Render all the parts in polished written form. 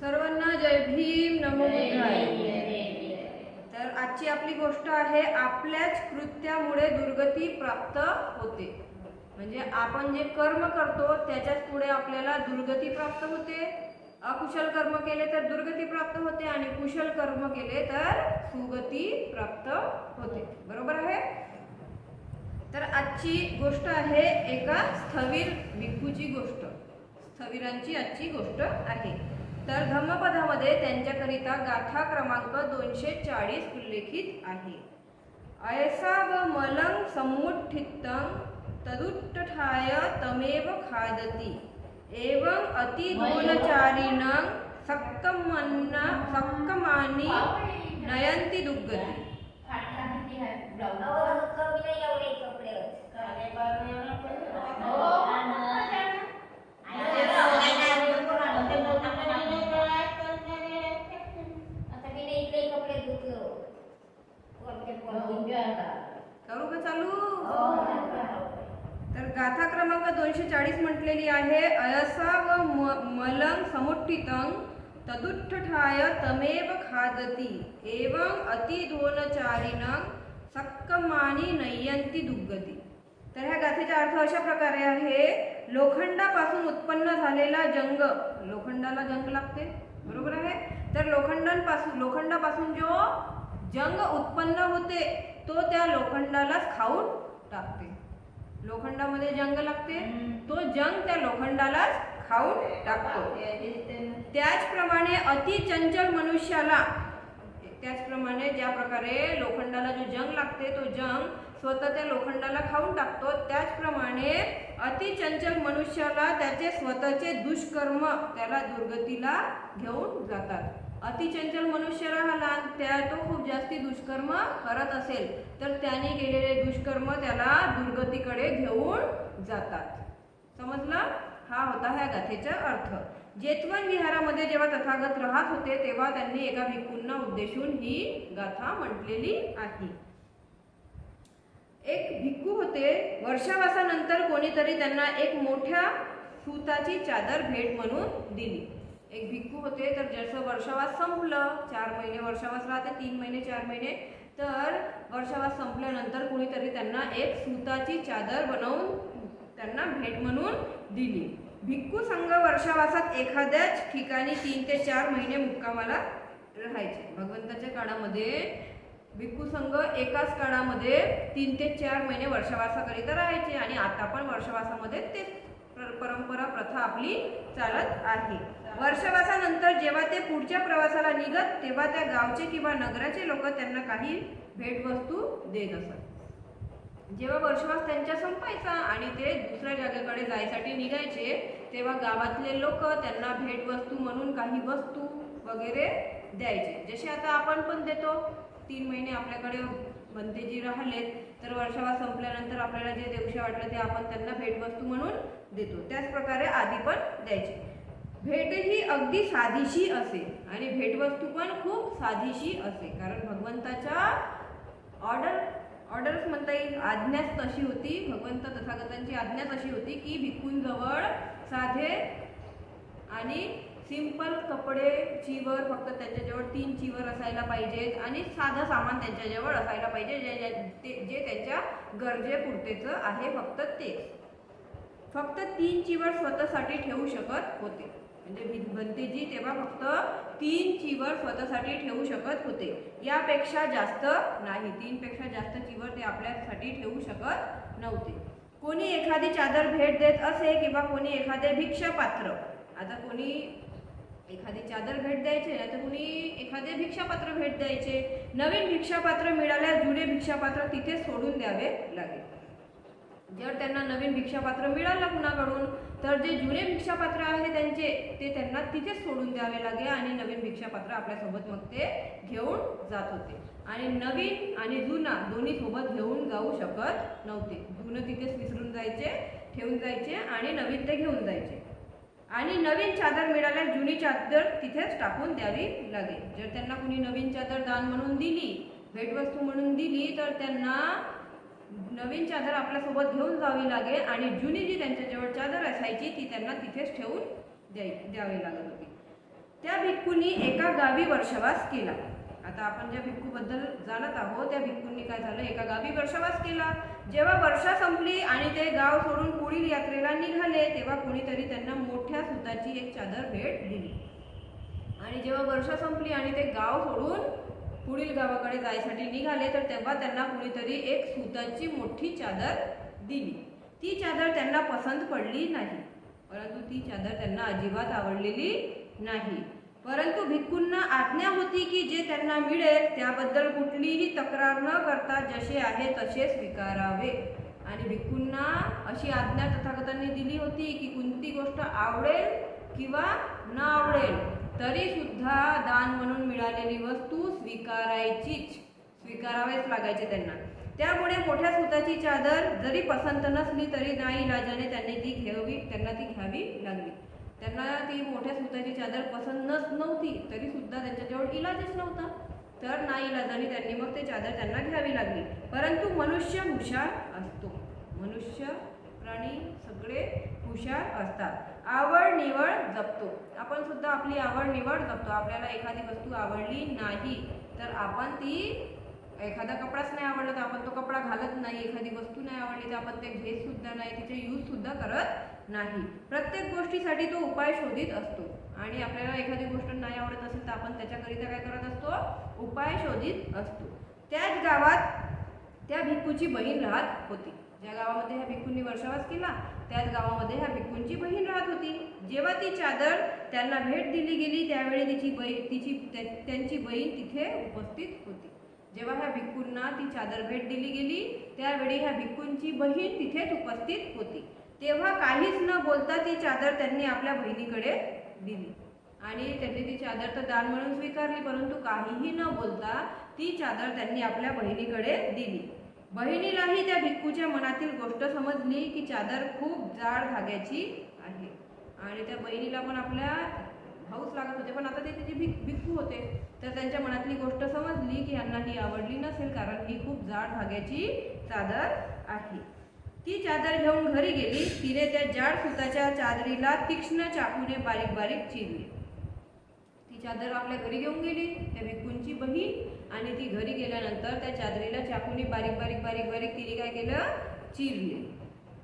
सर्वांना जय भीम, नमो बुद्धाय। तर आजची आपली गोष्ट आहे, आपल्याच कृत्यामुळे दुर्गती प्राप्त होते। म्हणजे आपण जे कर्म करतो त्याच्याच पुढे आपल्याला दुर्गती प्राप्त होते। अकुशल कर्म केले तर दुर्गती प्राप्त होते आणि कुशल कर्म केले तर सुगती प्राप्त होते। बरोबर आहे। तर आजची गोष्ट आहे एका स्थविर भिक्खूची गोष्ट, स्थविरांची आजची गोष्ट आहे। तर धम्मपदामध्ये त्यांच्याकरिता गाथा क्रमांक 240 उल्लेखित आहे। ऐसा व मलं समुत्थितं तदुत्थाय तमेव खादति एवं अतिगुणचारिणं सक्कमानि नयन्ति दुर्गति। करू का चालू? तर गाथा क्रमांक 240 म्हटलेली आहे, अयसा व मलं समुत्थितं तदुत्थाय तमेव खादति एवं अतिधोनचारिणं सक्कमानि नयन्ति दुर्गति। तर ह्या गाथेचा अर्थ अशा प्रकारे आहे, लोखंडापासून उत्पन्न झालेला जंग, लोखंडाला जंग लागते, बरोबर आहे। तर लोखंडापासून जो जंग उत्पन्न होते तो त्या लोखंडालाच खाऊन टाकते। लोखंडामध्ये जंग लागते, तो जंग त्या लोखंडालाच खाऊन टाकतो। त्याचप्रमाणे अति चंचल मनुष्याला, त्याचप्रमाणे ज्या प्रकारे लोखंडाला जो जंग लागते तो जंग स्वतः त्या लोखंडाला खाऊन टाकतो, त्याचप्रमाणे अति चंचल मनुष्याला त्याचे स्वतःचे दुष्कर्म त्याला दुर्गतीला घेऊन जातात। अति चंचल मनुष्याला तो खूप जास्ती दुष्कर्म करत असेल तर त्याने केलेले दुष्कर्म त्याला दुर्गतीकडे घेऊन जातात। समजलं? हा होता ह्या गाथेचा अर्थ। जेतवन विहारामध्ये जेव्हा तथागत राहत होते तेव्हा त्यांनी एका भिक्खूंना उद्देशून ही गाथा म्हटलेली आहे। एक भिक्खू होते, वर्षावासानंतर कोणीतरी त्यांना एक मोठ्या सुताची चादर भेट म्हणून दिली। एक भिक्खू होते, तर जसं वर्षावास संपलं, 4 महिने वर्षावास राहते, 3 महिने 4 महिने, तर वर्षावास संपल्यानंतर कोणीतरी त्यांना एक सुताची चादर बनवून त्यांना भेट म्हणून दिली। भिक्खू संघ वर्षावासात एखाद्याच ठिकाणी 3 ते 4 महिने मुक्कामाला राहायचे। भगवंताच्या काळामध्ये भिक्खू संघ एकाच काळामध्ये 3 ते 4 महिने वर्षावासाकरिता राहायचे आणि आता पण वर्षावासामध्ये ते परंपरा प्रथा आपली चालत आहे। वर्षावासानंतर जेव्हा ते पुढच्या प्रवासाला निघत तेव्हा त्या गावचे किंवा नगराचे लोक त्यांना काही भेटवस्तू देत असत। जेव्हा वर्षवास त्यांच्या संपायचा आणि ते दुसऱ्या जागेकडे जायसाठी निघायचे तेव्हा गावातले लोक त्यांना भेटवस्तू म्हणून काही वस्तू वगैरे द्यायचे। जसे आता आपण पण देतो, 3 महिने आपल्याकडे भंतेजी राहिलेत तर वर्षावास संपल्यानंतर आपल्याला जे देऊशे वाटलं ते आपण त्यांना भेटवस्तू म्हणून देतो, त्याच प्रकारे आधी पण द्यायचे। भेट ही अगदी साधीशी असे आणि भेटवस्तू पण खूप साधीशी असे, कारण भगवंताच्या ऑर्डर्स म्हणता येईल, आज्ञाच तशी होती। भगवंत तथागतांची आज्ञा तशी होती की भिक्खूंजवळ साधे आणि सिंपल कपडे, चिवर, फक्त त्यांच्याजवळ 3 चिवर असायला पाहिजेत आणि साधं सामान त्यांच्याजवळ असायला पाहिजे, जे त्यांच्या गरजेपुरतेच आहे, फक्त 3 चिवर स्वतःसाठी ठेवू शकत होते। म्हणजे भंतेजी तेव्हा फक्त 3 चिवर स्वतःसाठी ठेवू शकत होते, यापेक्षा जास्त नाही। 3 पेक्षा जास्त चिवर ते आपल्यासाठी ठेवू शकत नव्हते। कोणी एखादी चादर भेट देत असे किंवा कोणी एखादे भिक्षापात्र, आता कोणी एखादी चादर भेट द्यायचे ना तर कोणी एखादे भिक्षापात्र भेट द्यायचे। नवीन भिक्षापात्र मिळाल्यास जुने भिक्षापात्र तिथे सोडून द्यावे लागेल। जर त्यांना नवीन भिक्षापात्र मिळालं कुणाकडून तर जे जुने भिक्षापात्र आहे त्यांचे ते त्यांना तिथेच सोडून द्यावे लागे आणि नवीन भिक्षापात्र आपल्यासोबत मग ते घेऊन जात होते। आणि नवीन आणि जुना दोन्ही सोबत घेऊन जाऊ शकत नव्हते। जुनं तिथेच विसरून जायचे, ठेवून जायचे आणि नवीन ते घेऊन जायचे। आणि नवीन चादर मिळाल्यास जुनी चादर तिथेच टाकून द्यावी लागेल। जर त्यांना कुणी नवीन चादर दान म्हणून दिली, भेटवस्तू म्हणून दिली, तर त्यांना नवीन चादर आपल्यासोबत घेऊन जावी लागेल आणि जुनी जी त्यांच्याजवळ चादर असायची ती त्यांना तिथेच ठेवून द्यावी लागत होती। त्या भिक्खूंनी एका गावी वर्षावास केला. आता आपण ज्या भिक्खूबद्दल जाणत आहोत त्या भिक्खूंनी काय झालं, एका गावी वर्षावास केला. जेव्हा वर्षा संपली आणि ते गाव सोडून पुढील यात्रेला निघाले तेव्हा कोणीतरी त्यांना मोठ्या सुताची एक चादर भेट दिली. आणि जेव्हा वर्षा संपली आणि ते गाव सोडून पुढील गावाकडे जायसाठी निघाले तर तेव्हा त्यांना कोणीतरी एक सुताची मोठी चादर दिली. ती चादर त्यांना पसंत पडली नाही, परंतु ती चादर त्यांना अजिबात आवडलेली नाही. परंतु भिक्खूंना आज्ञा होती की जे त्यांना मिळेल त्याबद्दल कुठलीही तक्रार न करता जसे आहे तसे स्वीकारावे. आणि भिक्खूंना अशी आज्ञा तथागतांनी दिली होती की कोणती गोष्ट आवडेल किंवा न आवडेल तरी सुद्धा दान म्हणून मिळालेली वस्तू स्वीकारावेच लागायचे त्यांना. त्यामुळे मोठ्या सुताची चादर जरी पसंत नसली तरी नाईलाजाने त्यांना ती घ्यावी लागली. त्यांना ती मोठ्या सुताची चादर पसंत नव्हती तरी सुद्धा त्यांच्याजवळ इलाजच नव्हता, तर नाईलाजाने त्यांनी मग ते चादर त्यांना घ्यावी लागली. परंतु मनुष्य हुशार असतो, मनुष्य प्राणी सगळे हुशार असतात, आवड निवड जपतो. आपण सुद्धा आपली आवड निवड जपतो. आपल्याला एखादी वस्तू आवडली नाही तर आपण ती, एखादा कपडाच नाही आवडला तर आपण तो कपडा घालत नाही, एखादी वस्तू नाही आवडली तर आपण ते घेत सुद्धा नाही, तिचे यूज सुद्धा करत नाही. प्रत्येक गोष्टीसाठी तो उपाय शोधित असतो. आणि आपल्याला एखादी गोष्ट नाही आवडत असेल तर आपण त्याच्याकरिता काय करत असतो, उपाय शोधित असतो. त्याच गावात त्या भिक्खूची बहीण राहत होती. ज्या गावामध्ये ह्या भिक्खूंनी वर्षावास केला त्याच गावामध्ये ह्या भिक्खूंची बहीण राहत होती. जेव्हा ती चादर त्यांना भेट दिली गेली त्यावेळी त्यांची बहीण तिथे उपस्थित होती. जेव्हा ह्या भिक्खूंना ती चादर भेट दिली गेली त्यावेळी ह्या भिक्खूंची बहीण तिथेच उपस्थित होती. तेव्हा काहीच न बोलता ती चादर त्यांनी आपल्या बहिणीकडे दिली. आणि त्यांनी ती चादर तर दान म्हणून स्वीकारली, परंतु काहीही न बोलता ती चादर त्यांनी आपल्या बहिणीकडे दिली. बहिणीलाही त्या भिक्खूच्या मनातील गोष्ट समजली की चादर खूप जाड धाग्याची आहे. आणि त्या बहिणीला पण आपल्या हौस लागत होते, पण आता ते तिचे भिक्खू होते तर त्यांच्या मनातली गोष्ट समजली की यांना ही आवडली नसेल, कारण ही खूप जाड धाग्याची चादर आहे. ती चादर घेऊन घरी गेली. तिने त्या जाड सुताच्या चादरीला तीक्ष्ण चाकूने बारीक बारीक चिरली. ती चादर आपल्या घरी घेऊन गेली त्या भिक्खूंची बहीण, आणि ती घरी गेल्यानंतर त्या चादरीला चाकूने बारीक बारीक तिने काय केलं, चिरले.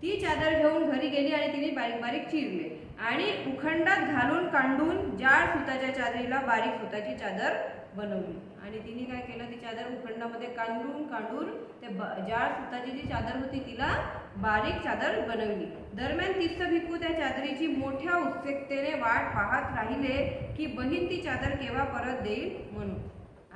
ती चादर घेऊन घरी गेली आणि तिने बारीक बारीक चिरले आणि उखंडात घालून कांडून जाड सुताच्या चादरीला बारीक सुताची चादर बनवली. आणि तिने काय केलं, ती चादर उखंडामध्ये काढून ते जाड सुताची जी चादर होती तिला बारीक चादर बनवली. दरम्यान तीच भिक्खू त्या चादरीची मोठ्या उत्सुकतेने वाट पाहत राहिले की बहीण ती चादर केव्हा परत देईल म्हणून.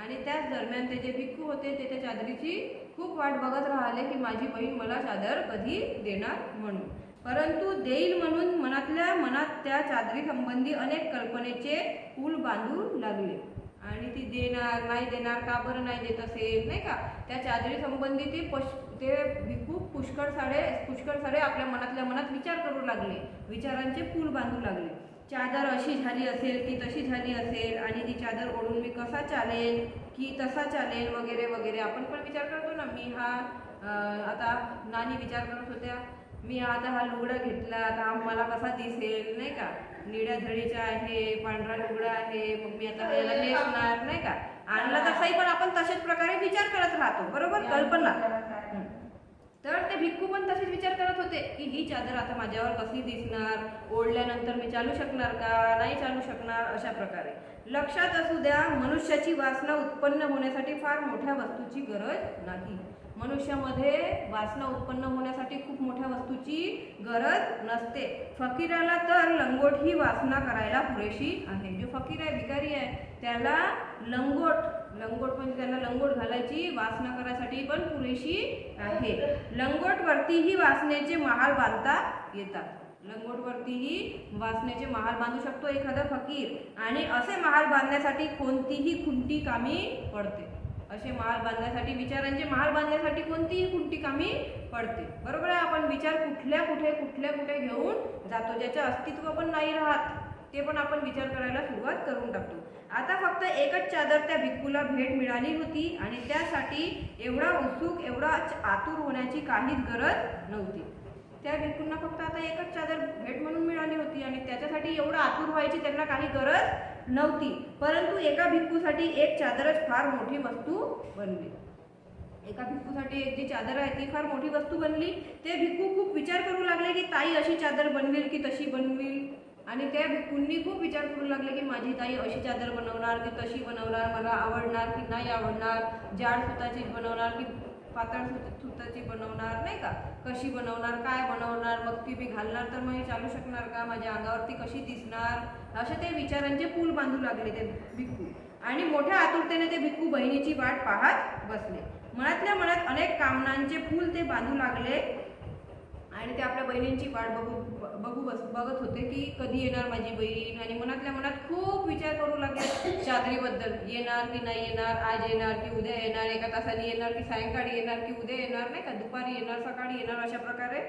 आणि त्याच दरम्यान ते जे भिक्खू होते ते त्या चादरीची खूप वाट बघत राहिले की माझी बहीण मला चादर कधी देणार म्हणून. परंतु देईल म्हणून मनातल्या मनात त्या चादरी संबंधी अनेक कल्पनेचे पूल बांधू लागले. आणि ती देणार नाही देणार, का बरं नाही देत असेल, नाही का, त्या चादरी संबंधी ते भिक्खू पुष्कळ सारे आपल्या मनातल्या मनात विचार करू लागले, विचारांचे पूल बांधू लागले. चादर अशी झाली असेल की तशी झाली असेल, आणि ती चादर ओढून मी कसा चालेल की तसा चालेल वगैरे वगैरे. आपण पण विचार करतो ना, मी हा आता नानी विचार करत होत्या, मी आता हा लुगडा घेतला आता हा मला कसा दिसेल, नाही का, निळ्या धडीचा आहे, पांढरा लुगडा आहे, मग मी आता याला नेसणार, नाही का, आणला तसाही पण आपण तशाच प्रकारे विचार करत राहतो, बरोबर, कल्पना. तर ते भिक्खू पण तसेच विचार करत होते की ही चादर आता माझ्यावर कशी दिसणार, ओढल्यानंतर मी चालू शकणार का, नाही चालू शकणार, अशा प्रकारे. लक्षात असू द्या, मनुष्याची वासना उत्पन्न होण्यासाठी फार मोठ्या वस्तूची गरज नाही. मनुष्यामध्ये वासना उत्पन्न होण्यासाठी खूप मोठ्या वस्तूची गरज नसते. फकीराला तर लंगोट ही वासना करायला पुरेशी आहे. जो फकीर आहे, भिकारी आहे, त्याला लंगोट म्हणजे त्याला लंगोट घालायची वासना करायसाठी पण पुरेशी आहे. लंगोटवरतीही वासनेचे महाल बांधता येतात. लंगोटवरतीही वासनेचे महाल बांधू शकतो एखादा फकीर. आणि असे महाल बांधण्यासाठी कोणतीही खुंटी कामी पडते. असे महाल बांधण्यासाठी, विचारांचे महाल बांधण्यासाठी कोणतीही खुंटी कामी पडते, बरोबर आहे. आपण विचार कुठल्या कुठे घेऊन जातो, ज्याचे अस्तित्व पण नाही राहत ते पण आपण विचार करायला सुरुवात करून टाकतो. आता फक्त एकच चादर त्या भिक्खूला भेट मिळाली होती आणि त्यासाठी एवढा उत्सुक, एवढा आतुर होण्याची काहीच गरज नव्हती. त्या भिक्खूंना फक्त आता एकच चादर भेट म्हणून मिळाली होती आणि त्याच्यासाठी एवढं आतुर व्हायची त्यांना काही गरज नव्हती, परंतु एका भिक्खूसाठी एक चादरच फार मोठी वस्तू बनली. एका भिक्खूसाठी एक जी चादर आहे ती फार मोठी वस्तू बनली. ते भिक्खू खूप विचार करू लागले की ताई अशी चादर बनवेल की तशी बनवेल. आणि त्या भिक्खूंनी खूप विचार करू लागले की माझी ताई अशी चादर बनवणार की तशी बनवणार, मला आवडणार की नाही आवडणार, जाड सुताची बनवणार की पातळ सुताची बनवणार, नाही का, कशी बनवणार, काय बनवणार, मग ती मी घालणार तर मग चालू शकणार का, माझ्या अंगावरती कशी दिसणार, असे ते विचारांचे पूल बांधू लागले ते भिक्खू. आणि मोठ्या आतुरतेने ते भिक्खू बहिणीची वाट पाहत बसले. मनातल्या मनात अनेक कामनांचे फूल ते बांधू लागले आणि ते आपल्या बहिणींची वाट बघत होते की कधी येणार माझी बहीण. आणि मनातल्या मनात खूप विचार करू लागले चादरीबद्दल, येणार की नाही येणार, आज येणार की उद्या येणार, एका तासाने येणार की सायंकाळी येणार की उद्या येणार, नाही का, दुपारी येणार, सकाळी येणार, अशा प्रकारे.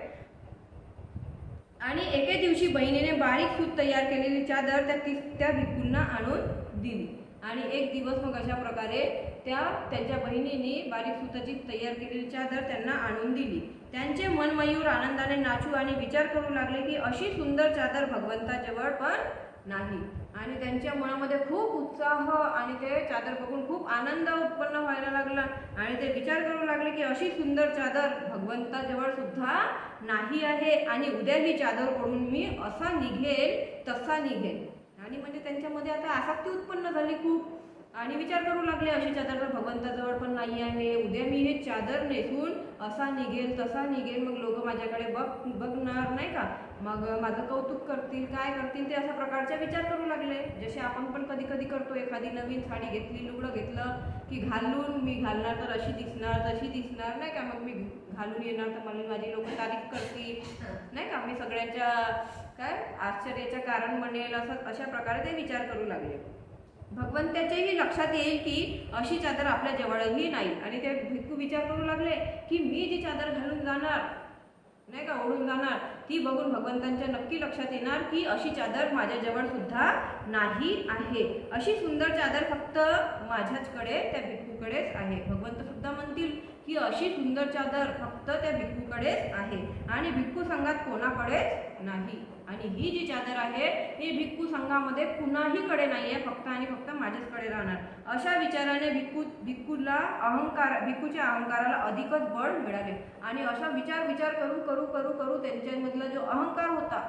आणि एके दिवशी बहिणीने बारीक सूत तयार केलेली चादर त्या भिक्खूंना आणून दिली. आणि एक दिवस मग अशा प्रकारे त्यांच्या बहिणीने बारीक सुताची तयार केलेली चादर त्यांना आणून दिली. त्यांचे मनमयूर आनंदाने नाचू आणि विचार करू लागले की अशी सुंदर चादर भगवंताजवळ पण नाही. आणि त्यांच्या मनामध्ये खूप उत्साह आणि ते चादर बघून खूप आनंद उत्पन्न व्हायला लागला. आणि ते विचार करू लागले की अशी सुंदर चादर भगवंताजवळ सुद्धा नाही आहे. आणि उद्या ही चादर ओढून मी असा निघेल तसा निघेल. आणि म्हणजे त्यांच्यामध्ये आता आसक्ती उत्पन्न झाली खूप. आणि विचार करू लागले अशी चादर तर भगवंताजवळ पण नाही आहे, उद्या मी हे चादर नेसून असा निघेल तसा निघेल, मग लोक माझ्याकडे बघणार, नाही का, मग माझं कौतुक करतील, काय करतील, ते अशा प्रकारचे विचार करू लागले. जसे आपण पण कधी कधी करतो, एखादी नवीन साडी घेतली, लुगडं घेतलं की घालून मी घालणार तर अशी दिसणार तशी दिसणार, नाही का, मग मी घालून येणार तर मला माझी लोक तारीफ करतील, नाही का, मी सगळ्यांच्या काय आश्चर्याचं कारण बनेल, असं अशा प्रकारे ते विचार करू लागले. भगवंताच्याही लक्षात येईल की अशी चादर आपल्या जवळही नाही. आणि ते भिक्खू विचार करू लागले की मी जी चादर घालून जाणार, नाही का, ओढून जाणार, ती बघून भगवंतांच्या नक्की लक्षात येणार की अशी चादर माझ्याजवळ सुद्धा नाही आहे. अशी सुंदर चादर फक्त माझ्याचकडे, त्या भिक्खूकडेच आहे. भगवंत सुद्धा म्हणतील की अशी सुंदर चादर फक्त त्या भिक्खूकडेच आहे आणि भिक्खू संघात कोणाकडेच नाही. आणि ही जी चादर आहे ही भिक्खू संघामध्ये कुणाहीकडे नाही आहे, फक्त आणि फक्त माझ्याचकडे राहणार. अशा विचाराने भिक्खूच्या अहंकाराला अधिकच बळ मिळाले. आणि अशा विचार करू करू करू करू त्यांच्यामधला जो अहंकार होता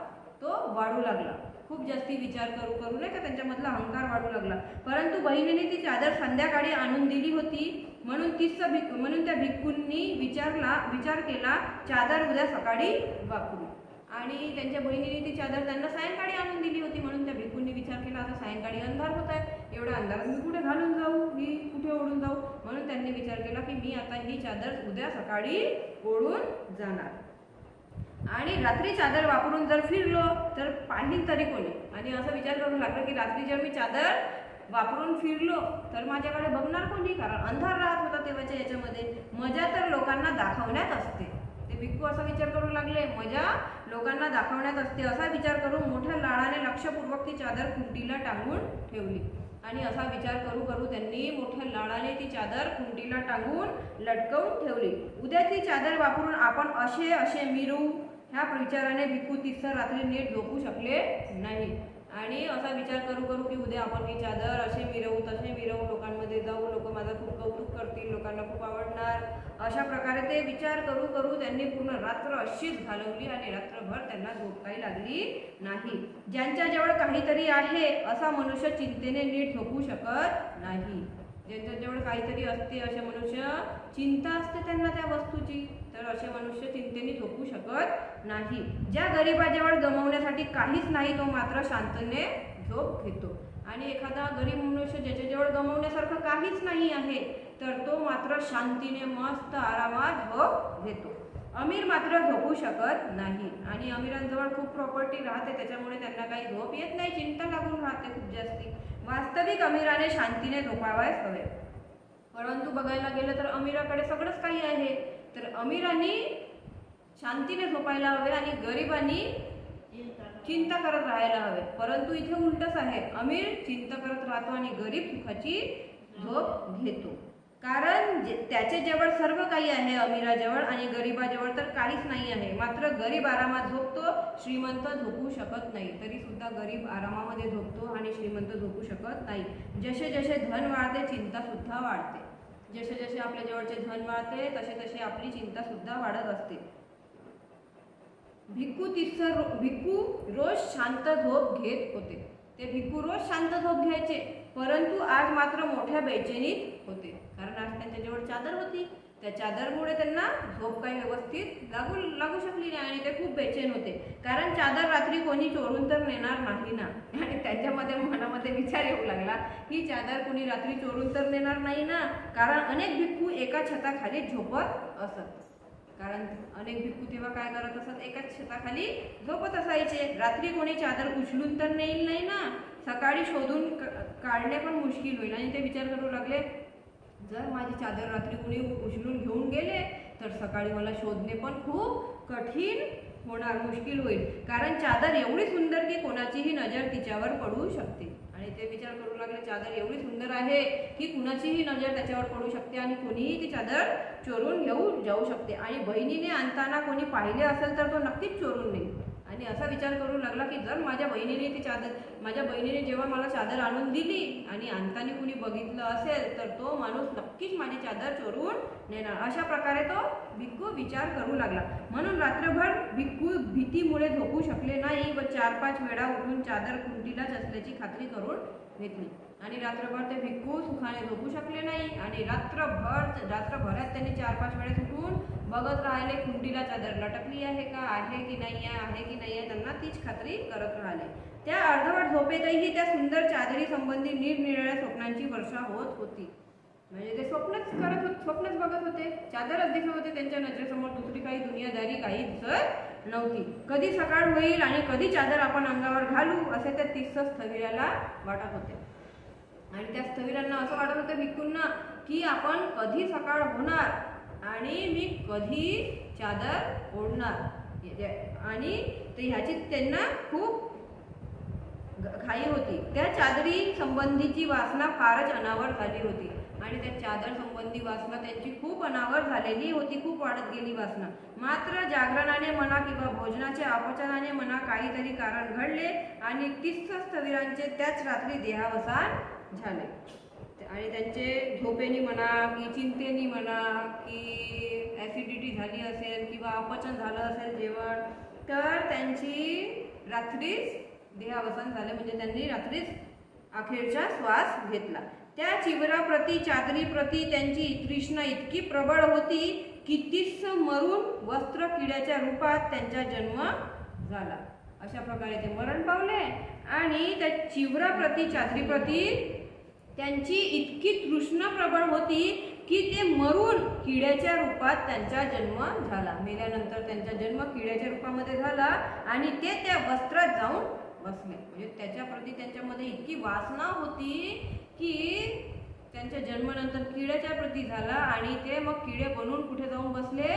तो वाढू लागला. खूप जास्ती विचार करू करू, नाही का, त्यांच्यामधला अहंकार वाढू लागला. परंतु बहिणीने ती चादर संध्याकाळी आणून दिली होती, म्हणून त्या भिक्खूंनी विचार केला चादर उद्या सकाळी वापरू. आणि त्यांच्या बहिणीने ती चादर त्यांना सायंकाळी आणून दिली होती, म्हणून त्या भिक्खूंनी विचार केला आता सायंकाळी अंधार होत आहे, एवढ्या अंधारात मी कुठे घालून जाऊ, मी कुठे ओढून जाऊ, म्हणून त्यांनी विचार केला की मी आता ही चादर उद्या सकाळी ओढून जाणार. आणि रात्री चादर वापरून जर फिरलो तर पाहिल तरी कोणी. आणि असं विचार करू लागलं की रात्री जर मी चादर वापरून फिरलो तर माझ्याकडे बघणार कोणी, कारण अंधार राहत होता तेव्हाच्या याच्यामध्ये. मजा तर लोकांना दाखवण्यात असते. ते भिक्खू असा विचार करू लागले, मजा लोकांना दाखवण्यात असते. असा विचार करून मोठ्या लाडाने लक्षपूर्वक ती चादर खुंटीला टांगून ठेवली. आणि असा विचार करू करू त्यांनी मोठ्या लाडाने ती चादर खुंटीला टांगून लटकवून ठेवली. उद्या ती चादर वापरून आपण असे मिरू, ह्या विचाराने भिक्खू तिसऱ्या रात्री नीट झोपू शकले नाही. आणि असा विचार करू करू की उद्या आपण ही चादर असे मिरवू तसे मिरवू, लोकांमध्ये जाऊ, लोक माझं खूप कौतुक करतील, लोकांना खूप आवडणार, अशा प्रकारे ते विचार करू करू त्यांनी पूर्ण रात्र अशीच घालवली. आणि रात्रभर त्यांना झोप काही लागली नाही. ज्यांच्याजवळ काहीतरी आहे असा मनुष्य चिंतेने नीट झोपू शकत नाही. ज्यांच्याजवळ काहीतरी असते असे मनुष्य, चिंता असते त्यांना त्या वस्तूची, तर असे मनुष्य चिंतेने झोपू शकत नाही. ज्या गरिबाजवळ गमावण्यासाठी काहीच नाही तो मात्र शांतने झोप घेतो. आणि एखादा गरीब मनुष्य ज्याच्याजवळ गमावण्यासारखं काहीच नाही आहे तर तो मात्र शांतीने मस्त आरामात झोप घेतो. अमीर मात्र झोपू शकत नाही. आणि अमीरांजवळ खूप प्रॉपर्टी राहते, त्याच्यामुळे त्यांना काही झोप येत नाही, चिंता लागून राहते खूप जास्ती. वास्तविक अमीराने शांतीने झोपावायच हवे. परंतु बघायला गेलं तर अमीराकडे सगळंच काही आहे, तर अमीरांनी शांतीने झोपायला हवे आणि गरिबांनी चिंता करत राहायला हवे. परंतु इथे उलटच आहे, अमीर चिंता करत राहतो आणि गरीब सुखाची झोप घेतो. कारण त्याचे जवळ सर्व काही आहे अमीराजवळ आणि गरिबाजवळ तर काहीच नाही आहे. मात्र गरीब आरामात झोपतो, श्रीमंत झोपू शकत नाही. तरी सुद्धा गरीब आरामामध्ये झोपतो आणि श्रीमंत झोपू शकत नाही. जसे जसे धन वाढते चिंता सुद्धा वाढते. जसे जसे आपल्या जवळचे धन वाढते तसे तसे आपली चिंता सुद्धा वाढत असते. भिक्खू रोज शांत झोप घेत होते. ते भिक्खू रोज शांत झोप घ्यायचे, परंतु आज मात्र मोठ्या बेचैनीत होते. कारण आज त्यांच्याजवळ चादर होती. त्या चादरमुळे त्यांना झोप काही व्यवस्थित लागू शकली नाही आणि ते खूप बेचैन होते. कारण चादर रात्री कोणी चोरून तर नेणार नाही ना. आणि त्यांच्यामध्ये मनामध्ये विचार येऊ लागला की चादर कोणी रात्री चोरून तर नेणार नाही ना. कारण अनेक भिक्खू एका छताखाली झोपत असत. कारण अनेक भिक्खू तेव्हा काय करत असत, एकाच छताखाली झोपत असायचे. रात्री कोणी चादर उचलून तर नेईल नाही ना. सकाळी शोधून काढणे पण मुश्किल होईल. आणि ते विचार करू लागले, जर माझी चादर रात्री कोणी उचलून घेऊन गेले तर सकाळी मला शोधणे पण खूप कठीण होणार, मुश्किल होईल. कारण चादर एवढी सुंदर की कोणाचीही नजर तिच्यावर पडू शकते. आणि ते विचार करू लागले, चादर एवढी सुंदर आहे की कुणाचीही नजर त्याच्यावर पडू शकते आणि कोणीही ती चादर चोरून घेऊन जाऊ शकते. आणि बहिणीने आणताना कोणी पाहिले असेल तर तो नक्कीच चोरून नेईल. आणि असा विचार करू लागला की जर माझ्या बहिणीने जेव्हा मला चादर आणून दिली आणि आणताना कुणी बघितलं असेल तर तो माणूस नक्कीच माझी चादर चोरून नेणार. अशा प्रकारे तो भिक्खू विचार करू लागला. म्हणून रात्रभर भिक्खू भीतीमुळे झोपू शकले नाही व 4-5 वेळा उठून चादर खुंटीलाच असल्याची खात्री करून घेतली. आणि रात्रभर ते भिक्खू सुखाने झोपू शकले नाही. आणि रात्रभरात त्यांनी 4-5 वेळेस उठून बघत राहिले, खुंटीला चादर लटकली आहे का, आहे की नाही आहे, त्यांना तीच खात्री करत राहिले. त्या अर्धवट झोपेतही त्या सुंदर चादरी संबंधी निरनिराळ्या स्वप्नांची वर्षा होत होती. म्हणजे ते स्वप्नच बघत होते. चादरच दिसत होते त्यांच्या नजरेसमोर. दुसरी काही दुनियादारी काही दिसत नव्हती. कधी सकाळ होईल आणि कधी चादर आपण अंगावर घालू असे त्या 30 स्थविराला वाटत होते. आणि त्या स्थविरांना असं वाटत होतं भिक्खूंना की आपण कधी सकाळ होणार आणि मी कधी चादर ओढणार. आणि ह्याची त्यांना खूप घाई होती. त्या चादरी संबंधीची वासना फारच अनावर झाली होती. आणि त्या चादर संबंधी वासना त्यांची खूप अनावर झालेली होती, खूप वाढत गेली वासना. मात्र जागरणाने म्हणा किंवा भोजनाच्या अपचनाने म्हणा काहीतरी कारण घडले आणि 30 स्थविरांचे त्याच रात्री देहावसान झाले. आणि त्यांचे झोपेनी म्हणा की चिंतेनी म्हणा की ॲसिडिटी झाली असेल किंवा अपचन झालं असेल जेवण, तर त्यांची रात्रीच देहावसान झाले. म्हणजे त्यांनी रात्रीच अखेरचा श्वास घेतला. त्या चिवराप्रती चादरीप्रती त्यांची तृष्णा इतकी प्रबळ होती की तीच मरून वस्त्र किड्याच्या रूपात त्यांचा जन्म झाला. अशा प्रकारे ते मरण पावले. आणि त्या चिवराप्रती चादरीप्रती त्यांची इतकी तृष्णा प्रबळ होती की ते मरून किड्याच्या रूपात त्यांचा जन्म झाला. मेल्यानंतर त्यांचा जन्म किड्याच्या रूपामध्ये झाला आणि ते त्या वस्त्रात जाऊन बसले. म्हणजे त्याच्याप्रती त्यांच्यामध्ये इतकी वासना होती की त्यांच्या जन्मानंतर किड्याच्या प्रती झाला आणि ते मग किडे बनून कुठे जाऊन बसले,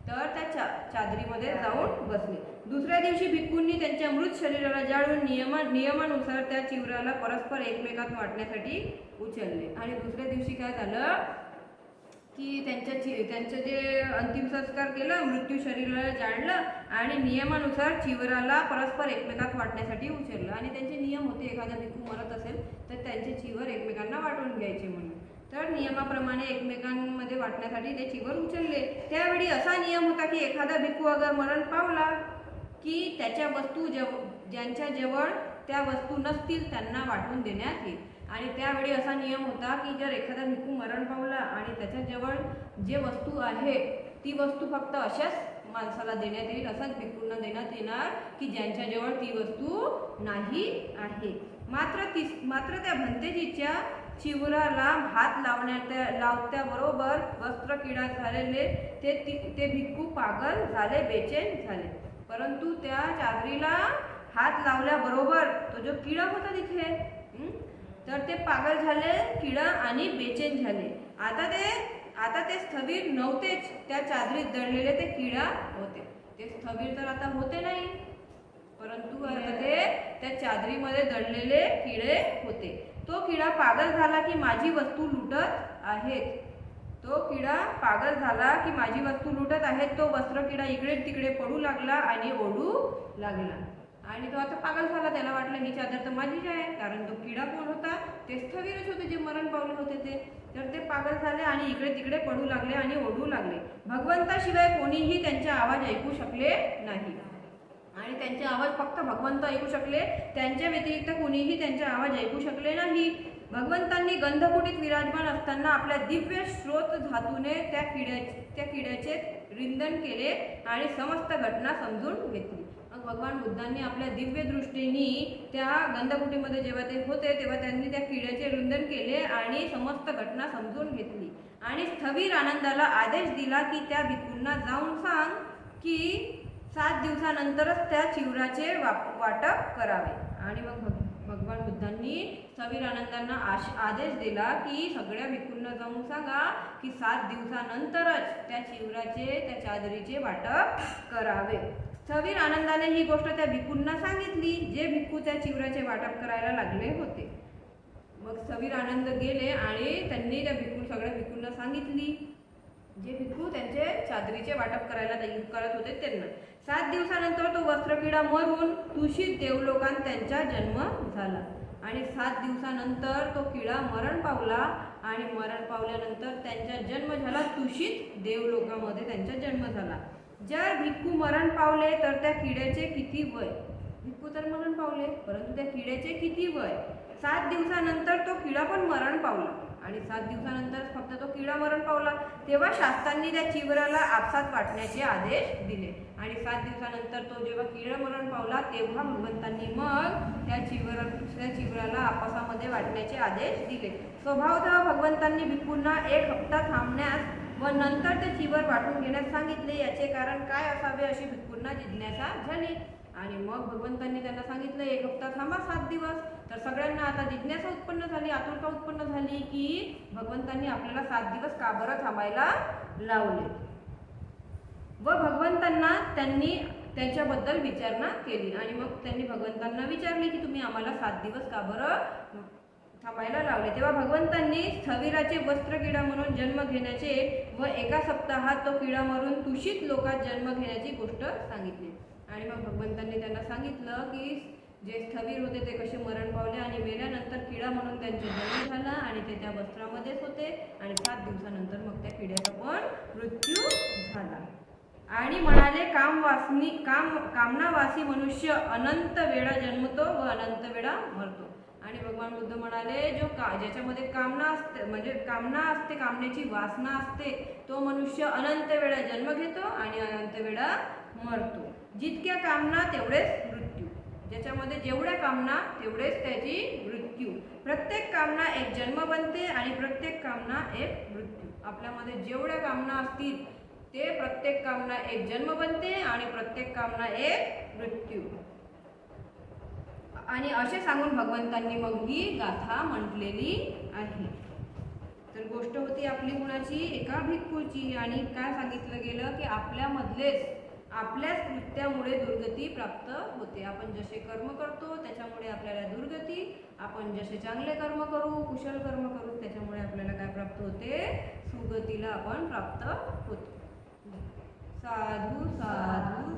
तर त्या चादरीमध्ये जाऊन बसले. दुसऱ्या दिवशी भिक्खूंनी त्यांच्या मृत शरीराला जाळून नियमानुसार त्या चिवराला परस्पर एकमेकात वाटण्यासाठी उचलले. आणि दुसऱ्या दिवशी काय झालं की त्यांचं जे अंतिम संस्कार केलं, मृत्यू शरीराला जाळलं आणि नियमानुसार चिवराला परस्पर एकमेकात वाटण्यासाठी उचललं. आणि त्यांचे नियम होते, एखादा भिक्खू मरत असेल तर त्यांचे चिवर एकमेकांना वाटून घ्यायचे म्हणून. तर नियमाप्रमाणे एकमेकांमध्ये वाटण्यासाठी ते चिवर उचलले. त्यावेळी असा नियम होता की एखादा भिक्खू अगर मरण पावला की त्याच्या वस्तू ज्यांच्या जवळ त्या वस्तू नसतील त्यांना वाटून देण्यात येईल. आणि त्यावेळी असा नियम होता की जर एखादा भिक्खू मरण पावला आणि त्याच्याजवळ जे वस्तू आहे ती वस्तू फक्त अशाच माणसाला देण्यात येईल, असाच भिक्खूंना देण्यात येणार की ज्यांच्याजवळ ती वस्तू नाही आहे. मात्र त्या भंतेजीच्या चिवराला हात लावत्याबरोबर वस्त्र किडा झालेले ते भिक्खू पागल झाले, बेचैन झाले. परंतु त्या चादरीला हात लावल्याबरोबर तो जो किडा होता तिथे, तर ते पागल झाले, किडा आणि बेचैन झाले. आता ते स्थवीर नव्हतेच, त्या चादरीत दडलेले ते किडा होते. ते स्थवीर तर आता होते नाही, परंतु आता ते त्या चादरीमध्ये दडलेले किडे होते. तो किडा पागल झाला की माझी वस्तू लुटत आहेत. तो किडा पागल झाला की माझी वस्तू लुटत आहे, तो वस्त्र किडा इकडे तिकडे पडू लागला आणि ओढू लागला. आणि तो आता पागल झाला. त्याला वाटलं ही चादर तर माझीच आहे, कारण तो किडा कोण होता, ते स्थवीरच होते जे मरण पावले होते ते. तर ते पागल झाले आणि इकडे तिकडे पडू लागले आणि ओढू लागले. भगवंताशिवाय कोणीही त्यांचे आवाज ऐकू शकले नाही. आणि त्यांचे आवाज फक्त भगवंत ऐकू शकले, त्यांच्या व्यतिरिक्त कोणीही त्यांचे आवाज ऐकू शकले नाही. भगवंतांनी गंधकुटीत विराजमान असताना आपल्या दिव्य स्रोत धातूने त्या किड्याचे रिंदन केले आणि समस्त घटना समजून घेतली. मग भगवान बुद्धांनी आपल्या दिव्य दृष्टीने त्या गंधकुटीमध्ये जेव्हा ते होते तेव्हा त्यांनी त्या किड्याचे रुंदन केले आणि समस्त घटना समजून घेतली. आणि स्थवीर आनंदाला आदेश दिला की त्या भिक्खूंना जाऊन सांग की 7 दिवसानंतरच त्या चिवराचे वाटप करावे. आणि मग भगवान बुद्धांनी स्थवीर आनंदांना आदेश दिला की सगळ्या भिक्खूंना जाऊन सांगा की 7 दिवसानंतरच त्या चिवराचे, त्या चादरीचे वाटप करावे. स्थवीर आनंदाने ही गोष्ट त्या भिक्खूंना सांगितली, जे भिक्खू त्या चिवराचे वाटप करायला लागले होते. मग स्थवीर आनंद गेले आणि त्यांनी त्या सगळ्या भिक्खूंना सांगितली, जे भिक्खू त्यांचे चादरीचे वाटप करायला करत होते त्यांना. 7 दिवसानंतर तो वस्त्रकिडा मरून तुषित देवलोकांत त्यांचा जन्म झाला. आणि 7 दिवसानंतर तो किडा मरण पावला आणि मरण पावल्यानंतर त्यांचा जन्म झाला. तुषित देवलोकामध्ये त्यांचा जन्म झाला. जर भिक्खू मरण पावले तर त्या किड्याचे किती वय? भिक्खू तर मरण पावले, परंतु त्या किड्याचे किती वय? 7 दिवसानंतर तो किडा पण मरण पावला. आणि 7 दिवसानंतर फक्त तो किडा मरण पावला. तेव्हा शास्त्रांनी त्या चिवराला आपसात वाटण्याचे आदेश दिले. आणि 7 दिवसानंतर तो जेव्हा किडा मरण पावला तेव्हा भगवंतांनी मग त्या चिवराला आपसामध्ये वाटण्याचे आदेश दिले. स्वभावतः भगवंतांनी भिक्खूंना 1 हप्ता थांबण्यास व नंतर ते चिवर वाटून घेण्यास सांगितले. याचे कारण काय असावे अशी भिक्खूंना जिज्ञासा झाली. आणि मग भगवंतांनी त्यांना सांगितलं 1 हप्ता थांबा, 7 दिवस. तर सगळ्यांना आता जिज्ञासा उत्पन्न झाली, आतुरता उत्पन्न झाली की भगवंतांनी आपल्याला 7 दिवस का बरं थांबायला लावले. व भगवंतांना त्यांनी त्यांच्याबद्दल विचारणा केली. आणि मग त्यांनी भगवंतांना विचारले की तुम्ही आम्हाला 7 दिवस का बरं थांबायला लावले. तेव्हा भगवंतांनी स्थवीराचे वस्त्रकिडा म्हणून जन्म घेण्याचे व 1 सप्ताहात तो किडा मरून तुषित लोकात जन्म घेण्याची गोष्ट सांगितली. आणि मग भगवंतांनी त्यांना सांगितलं की जे स्थवीर होते ते कसे मरण पावले आणि मेल्यानंतर किडा म्हणून त्यांचा जन्म झाला आणि ते त्या वस्त्रामध्येच होते. आणि 7 दिवसानंतर मग त्या किड्याचा पण मृत्यू झाला. आणि म्हणाले कामनावासी मनुष्य अनंत वेळा जन्मतो व अनंत वेळा मरतो. आणि भगवान बुद्ध म्हणाले ज्याच्यामध्ये कामना असते, म्हणजे कामना असते, कामनेची वासना असते, तो मनुष्य अनंत वेळा जन्म घेतो आणि अनंत वेळा मरतो. जितक्या कामना तेवढेच मृत्यू. ज्याच्यामध्ये जेवढ्या कामना तेवढेच त्याची मृत्यू. प्रत्येक कामना एक जन्म बनते आणि प्रत्येक कामना एक मृत्यू. आपल्यामध्ये जेवढ्या कामना असतील ते प्रत्येक कामना एक जन्म बनते आणि प्रत्येक कामना एक मृत्यू. आणि असे सांगून भगवंतांनी मग ही गाथा म्हटलेली आहे. तर गोष्ट होती आपली कुणाची? एका भिक्खूची. आणि काय सांगितलं गेलं की आपल्याच कृत्यामुळे दुर्गती प्राप्त होते. आपण जसे कर्म करतो त्याच्यामुळे आपल्याला दुर्गती, आपण जसे चांगले कर्म करू, कुशल कर्म करू, त्याच्यामुळे आपल्याला काय प्राप्त होते? सुगतीला आपण प्राप्त होतो. साधू साधू.